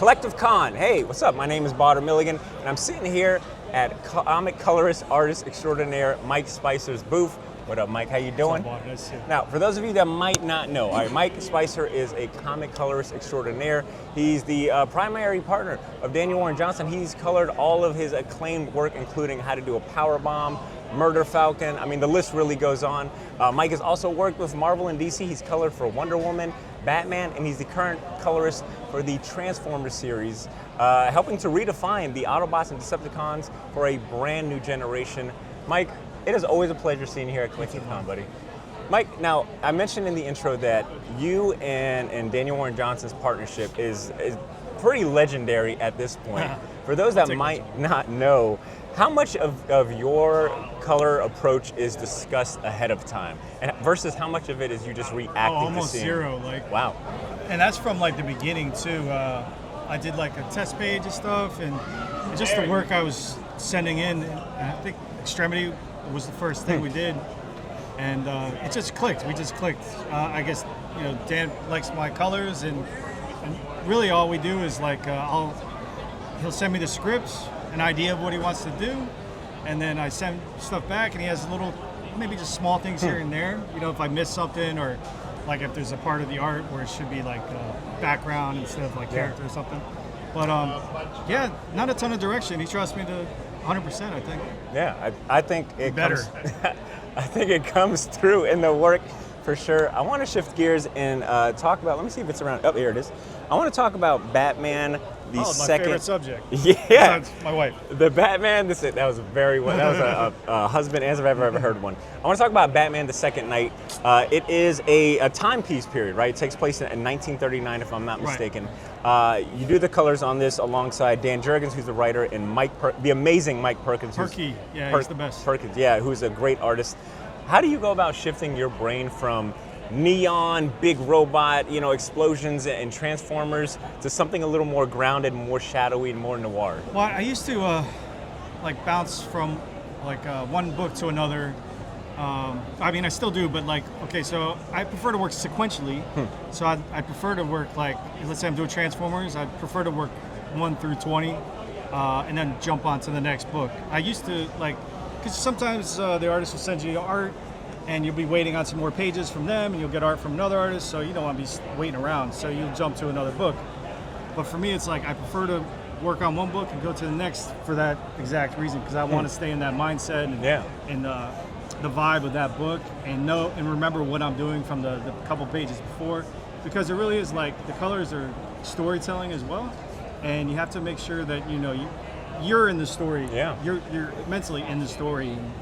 Collective Con. Hey, what's up? My name is Badr Milligan, and I'm sitting here at comic colorist, artist extraordinaire Mike Spicer's booth. What up, Mike? How you doing? What's up, Badr? Nice to see you. Now, for those of you that might not know, all right, Mike Spicer is a comic colorist extraordinaire. He's the primary partner of Daniel Warren Johnson. He's colored all of his acclaimed work, including How to Do a Power Bomb, Murder Falcon. I mean, the list really goes on. Mike has also worked with Marvel and DC. He's colored for Wonder Woman, Batman, and he's the current colorist for the Transformers series, helping to redefine the Autobots and Decepticons for a brand new generation. Mike, it is always a pleasure seeing you here at Collective Con, buddy. Mike, now, I mentioned in the intro that you and Daniel Warren Johnson's partnership is pretty legendary at this point. For those that might not know, how much of your color approach is discussed ahead of time, and versus how much of it is you just reacting almost to seeing? zero. Wow. And that's from like the beginning too. I did like a test page and stuff, and just the work I was sending in. And I think Extremity was the first thing we did, and it just clicked. We just clicked. I guess Dan likes my colors, and really all we do is like he'll send me the scripts, an idea of what he wants to do, and then I send stuff back, and he has little, maybe just small things here and there. If I miss something, or like if there's a part of the art where it should be like background instead of like character or something. But yeah, not a ton of direction. He trusts me to 100%, I think. Yeah, I think it better. I think it comes through in the work for sure. I want to shift gears and talk about. Let me see if it's around. Oh, here it is. I want to talk about Batman. The my second favorite subject. Yeah, Besides my wife. The Batman. That was a husband answer if I've ever heard one. I want to talk about Batman: The Second Night. It is a timepiece period, right? It takes place in 1939, if I'm not mistaken. Right. You do the colors on this alongside Dan Jurgens, who's the writer, and the amazing Mike Perkins. He's the best. Perkins, yeah, who's a great artist. How do you go about shifting your brain from neon, big robot, explosions and Transformers to something a little more grounded, more shadowy, and more noir? Well, I used to bounce from one book to another. I mean, I still do, but so I prefer to work sequentially. So I prefer to work let's say I'm doing Transformers, I'd prefer to work 1 through 20, and then jump on to the next book. I used to because sometimes the artist will send you art, and you'll be waiting on some more pages from them, and you'll get art from another artist, so you don't want to be waiting around, so you'll jump to another book. But for me, it's I prefer to work on one book and go to the next for that exact reason, because I want to stay in that mindset and the vibe of that book, and remember what I'm doing from the couple pages before, because it really is the colors are storytelling as well, and you have to make sure that you're in the story. Yeah. You're mentally in the story and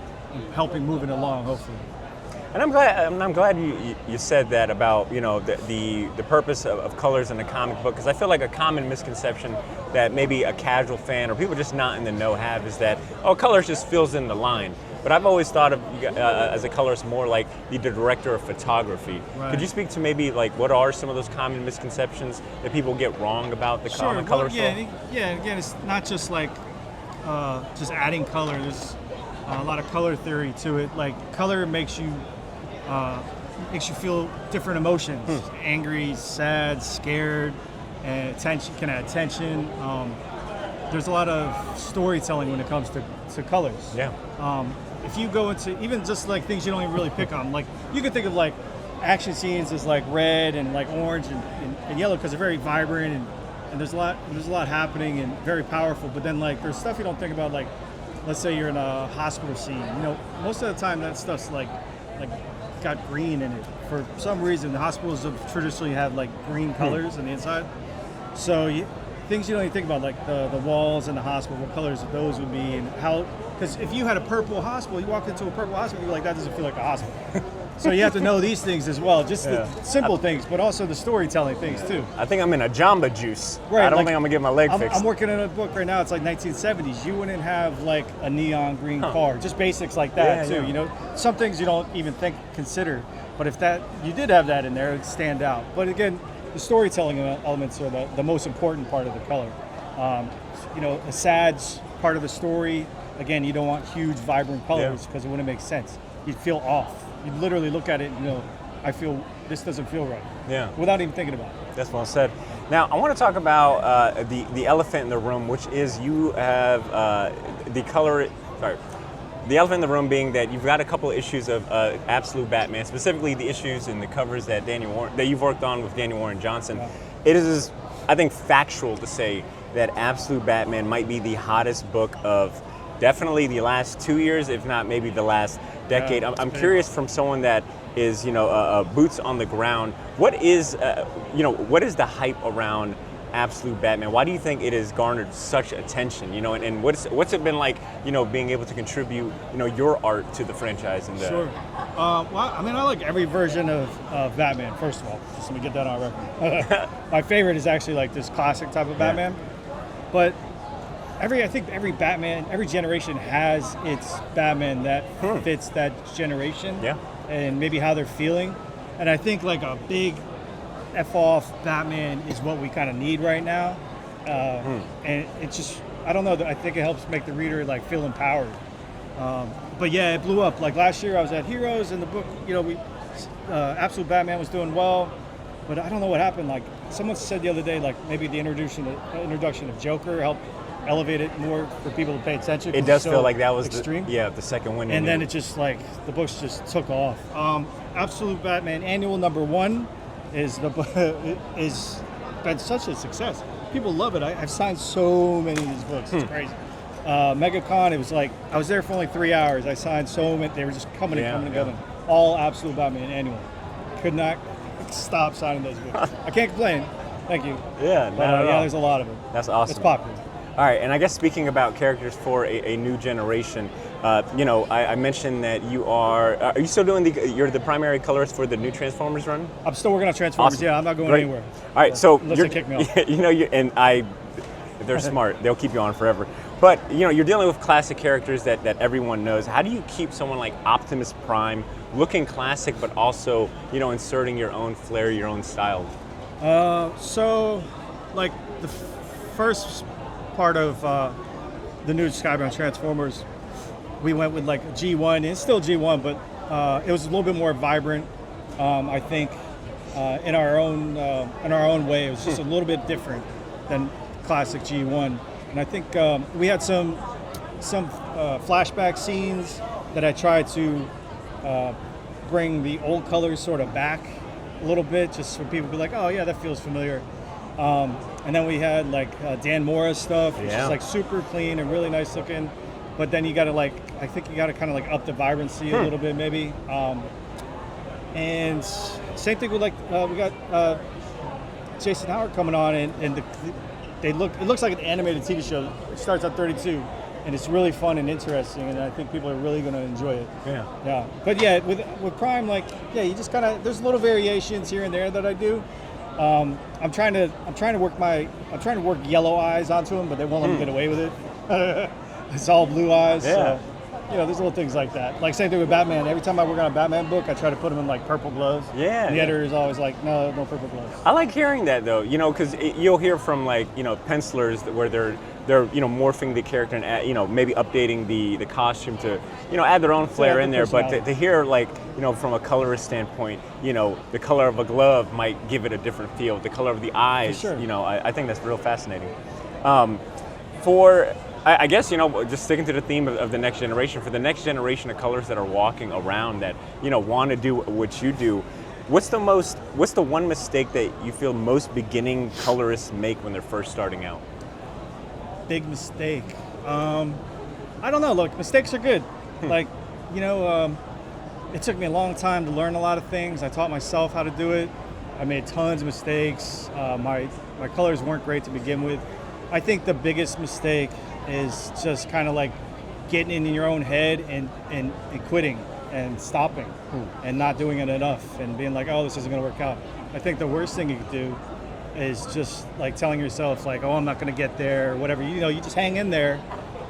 helping move it along, hopefully. And I'm glad you said that about the purpose of colors in a comic book, because I feel like a common misconception that maybe a casual fan or people just not in the know have is that colors just fills in the line. But I've always thought of as a colorist more like the director of photography. Right. Could you speak to maybe what are some of those common misconceptions that people get wrong about the comic color stuff? Yeah. Again, it's not just just adding color. There's a lot of color theory to it. Color makes you feel different emotions: angry, sad, scared, and attention can add tension. There's a lot of storytelling when it comes to colors. Yeah. If you go into even just things you don't even really pick on, you can think of action scenes as red and orange and yellow, because they're very vibrant and there's a lot happening and very powerful. But then there's stuff you don't think about, let's say you're in a hospital scene. Most of the time that stuff's got green in it. For some reason, the hospitals have traditionally had green colors on the inside. So things you don't even think about, the walls in the hospital, what colors those would be, and how. Because if you had a purple hospital, you walk into a purple hospital, you're that doesn't feel like a hospital. So you have to know these things as well, just the simple things, but also the storytelling things too. I think I'm in a Jamba Juice. Right, I don't think I'm gonna get my leg fixed. I'm working on a book right now. It's 1970s. You wouldn't have a neon green car, just basics like that too. Yeah. Some things you don't even consider, but if you did have that in there, it'd stand out. But again, the storytelling elements are the most important part of the color. A sad part of the story. Again, you don't want huge, vibrant colors because it wouldn't make sense. You'd feel off. You'd literally look at it and I feel this doesn't feel right. Yeah. Without even thinking about it. That's well said. Now, I want to talk about the elephant in the room, which is you have the elephant in the room being that you've got a couple of issues of Absolute Batman, specifically the issues and the covers that that you've worked on with Daniel Warren Johnson. Yeah. It is, I think, factual to say that Absolute Batman might be the hottest book of definitely the last 2 years, if not maybe the last decade. Yeah, I'm curious from someone that is, boots on the ground. What is the hype around Absolute Batman? Why do you think it has garnered such attention? And what's it been like, being able to contribute, your art to the franchise? And Sure. Well, I mean, I like every version of Batman. First of all, just let me get that on record. My favorite is actually like this classic type of Batman, but I think every Batman, every generation has its Batman that fits that generation, and maybe how they're feeling. And I think like a big F-off Batman is what we kind of need right now. And it's just, I don't know, I think it helps make the reader like feel empowered. But yeah, it blew up. Like last year I was at Heroes and the book, Absolute Batman was doing well, but I don't know what happened. Like someone said the other day, like maybe the introduction of Joker helped elevate it more for people to pay attention. It does feel like that was extreme. the second win. And then it just like, the books just took off. Absolute Batman Annual #1 is been such a success. People love it. I've signed so many of these books. It's crazy. MegaCon, it was like, I was there for only 3 hours. I signed so many. They were just coming and going. All Absolute Batman Annual. Could not stop signing those books. I can't complain. Thank you. Yeah, but there's a lot of them. That's awesome. It's popular. All right, and I guess speaking about characters for a new generation, I mentioned that are you still doing you're the primary colorist for the new Transformers run? I'm still working on Transformers, Awesome. Yeah, I'm not going Great. anywhere. All right, so unless they kick me off. They're smart, they'll keep you on forever. But, you're dealing with classic characters that everyone knows. How do you keep someone like Optimus Prime looking classic, but also, inserting your own flair, your own style? So, like the first part of the new Skybound Transformers, we went with like G1. It's still G1, but it was a little bit more vibrant. I think in our own way, it was just a little bit different than classic G1. And I think we had some flashback scenes that I tried to bring the old colors sort of back a little bit, just for people to be like, oh yeah, that feels familiar. And then we had like Dan Mora's stuff, which is like super clean and really nice looking. But then you got to I think you got to kind of like up the vibrancy a little bit maybe. And same thing with we got Jason Howard coming on, and it looks like an animated TV show. It starts at 32, and it's really fun and interesting, and I think people are really going to enjoy it. Yeah. But yeah, with Prime, you just kind of, there's little variations here and there that I do. I'm trying to work yellow eyes onto him, but they won't let me get away with it. It's all blue eyes. Yeah. So, there's little things like that. Like same thing with Batman. Every time I work on a Batman book, I try to put him in like purple gloves. Yeah. And the editor is always like, no purple gloves. I like hearing that though, because you'll hear from pencilers where they're morphing the character and maybe updating the costume to add their own flair in there. But to hear from a colorist standpoint, the color of a glove might give it a different feel. The color of the eyes, For sure. I think that's real fascinating. I guess, just sticking to the theme of the next generation, for the next generation of colors that are walking around that, want to do what you do, what's the one mistake that you feel most beginning colorists make when they're first starting out? Big mistake. I don't know. Look, mistakes are good. It took me a long time to learn a lot of things. I taught myself how to do it. I made tons of mistakes. My colors weren't great to begin with. I think the biggest mistake is just kind of like getting in your own head and quitting and stopping and not doing it enough and being like, oh, this isn't going to work out. I think the worst thing you could do is just like telling yourself like, oh, I'm not going to get there or whatever. You just hang in there,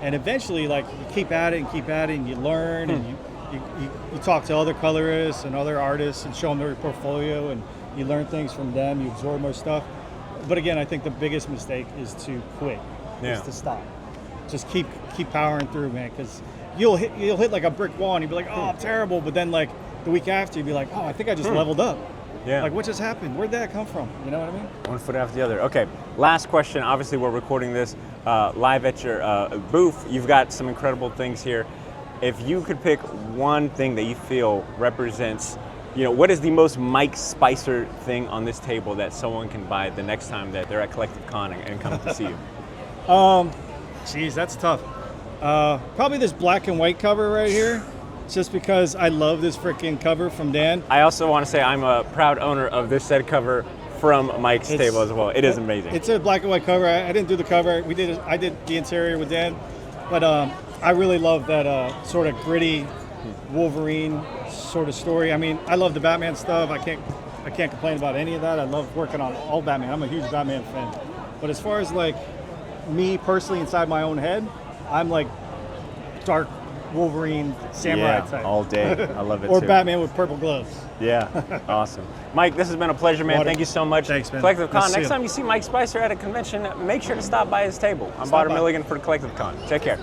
and eventually like you keep at it and you learn and you talk to other colorists and other artists and show them their portfolio, and you learn things from them. You absorb more stuff. But again, I think the biggest mistake is to quit, is to stop. Just keep powering through, man, because you'll hit like a brick wall and you'll be like, oh, I'm terrible. But then like the week after, you'd be like, oh, I think I just leveled up. Yeah. Like, what just happened? Where'd that come from? You know what I mean? One foot after the other. Okay, last question. Obviously, we're recording this live at your booth. You've got some incredible things here. If you could pick one thing that you feel represents, what is the most Mike Spicer thing on this table that someone can buy the next time that they're at Collective Con and come to see you? Geez, that's tough. Probably this black and white cover right here. Just because I love this freaking cover from Dan. I also want to say I'm a proud owner of this said cover from Mike's table as well. It is amazing. It's a black and white cover. I didn't do the cover. I did the interior with Dan, but I really love that sort of gritty Wolverine sort of story. I mean, I love the Batman stuff. I can't complain about any of that. I love working on all Batman. I'm a huge Batman fan. But as far as like me personally inside my own head, I'm like dark Wolverine samurai type. All day. I love it or too. Batman with purple gloves. Yeah, awesome. Mike, this has been a pleasure, man. Thank you so much. Thanks, man. Collective Con. Nice to see Next you. time you see Mike Spicer at a convention, make sure to stop by his table. I'm Badr Milligan for Collective Con. Take care.